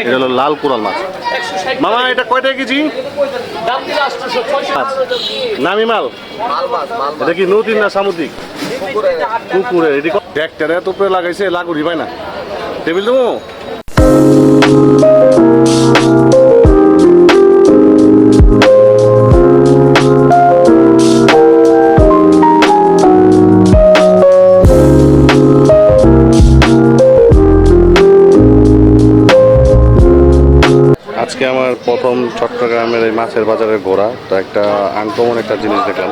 এটা হলো লাল কোরাল মাছ। মামা এটা কয় টাকা কেজি? নামি মাল? এটা কি নদীর না সামুদ্রিক? পুকুরে। এটি ট্র্যাক্টরে এত উপরে লাগাইছে, লাগুরি পায় না। টেবিল দেবো? আজকে আমার প্রথম চট্টগ্রামের এই মাছের বাজারে ঘোরা, তো একটা আনকমন একটা জিনিস দেখলাম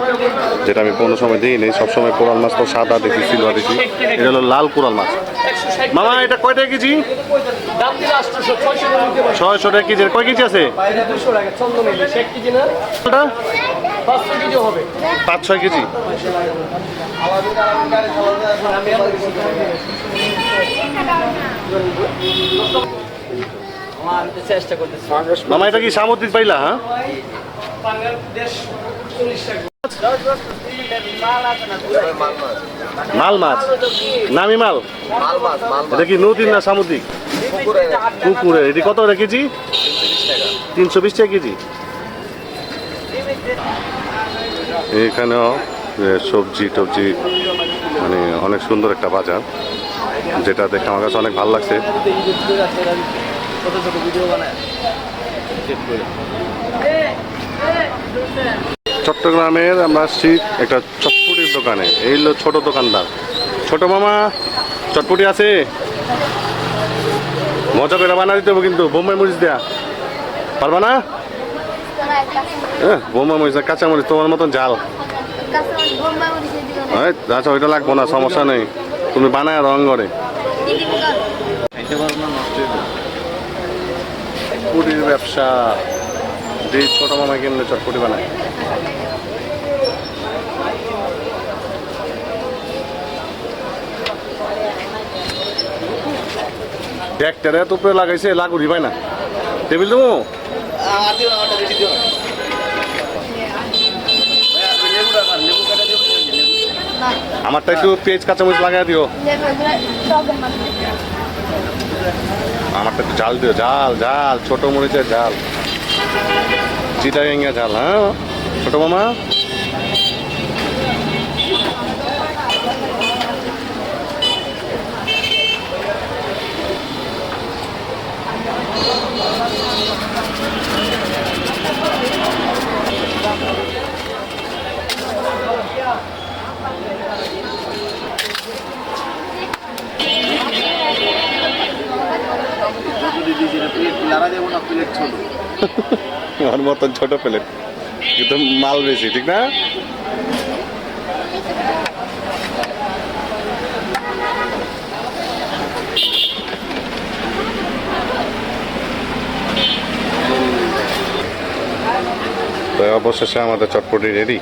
যেটা আমি কোনো সময় দিই নেই। সবসময় কোরাল মাছ তো সাদা দেখি, সিলভার দেখি, এটা হলো লাল কোরাল মাছ। মামা এটা কয় টাকা কেজি? 600 টাকা কেজি। কয় কেজি আছে? 5-6 কেজি। মামা এটা কি সামুদ্রিক পাইলা? হ্যাঁ, মাল মাছ, নামি মাল? এটা কি নদীর না সামুদ্রিক? পুকুরে। এটি কত টাকা কেজি? 320 টাকা কেজি। এখানেও সবজি টবজি, মানে অনেক সুন্দর একটা বাজার, যেটা দেখে আমার কাছে অনেক ভালো লাগছে। চট্টগ্রামের আমরা আসছি একটা চটপটির দোকানে। এই হলো ছোট দোকানদার। ছোট মামা, চটপটি আছে? মজা করে বানা দিতে হবে কিন্তু, বোম্বাই মরিচ দেয়া পারবা না? হ্যাঁ, বোম্বাই মরিচ, কাঁচা মরিচ তোমার মতন ঝাল। আচ্ছা, ওইটা লাগবো না, সমস্যা নেই, তুমি বানায় রং করে। চটপটির ব্যবসা, যে ছোট মামা কেমনে চটপটি বানায়। ট্র্যাক্টরে এত উপরে লাগাইছে, লাগুরি পায় না। টেবিল দেবো? আমারটা একটু পেঁয়াজ কাঁচামরিচ লাগাই দিও। আমারটা একটু ঝাল দিও, ঝাল ঝাল, ছোট মরিচের ঝাল, চিটাগাঙ্গা ঝাল। হ্যাঁ ছোট মামা, আমার মতন ছোট প্লেট, কিন্তু মাল বেশি, ঠিক না? তো অবশেষে আমাদের চটপটি রেডি।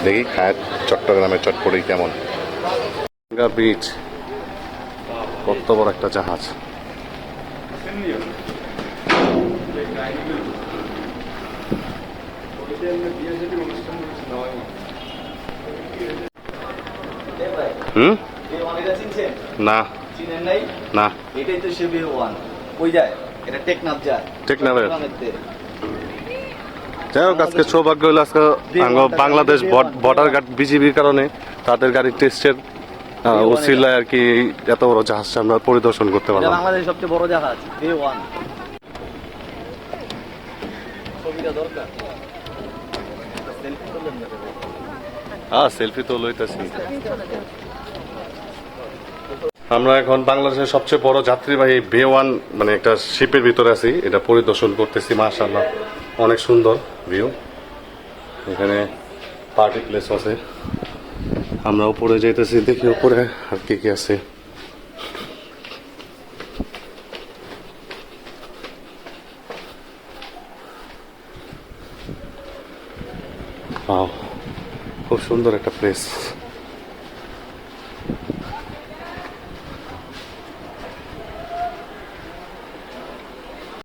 দেখি খায় চট্টগ্রামের চটপটি কেমন। বিচ, কত বড় একটা জাহাজ। না না, এটাই তো সে ওয়ান। কই যায়? এটা টেকনাফ যায়। টেকনাফের। যাই হোক, আজকে সৌভাগ্য হলো আজকে বাংলাদেশ বর্ডার গার্ড বিজিবির কারণে তাদের গাড়ির টেস্টের উসিলায় আর কি এত বড় জাহাজটা আমরা পরিদর্শন করতে পারলাম। বাংলাদেশের সবচেয়ে বড় জাহাজ বে ওয়ান। ছবিটা দরকার। সেলফি তো লইতেছি। আমরা এখন বাংলাদেশের সবচেয়ে বড় যাত্রীবাহী বে ওয়ান, মানে একটা শিপের ভিতরে আছি, এটা পরিদর্শন করতেছি। মাশাআল্লাহ, অনেক সুন্দর ভিউ। এখানে পার্টি প্লেস আছে। আমরা উপরে যাইতেছি, দেখি উপরে আর কি কি আছে। খুব সুন্দর একটা প্লেস।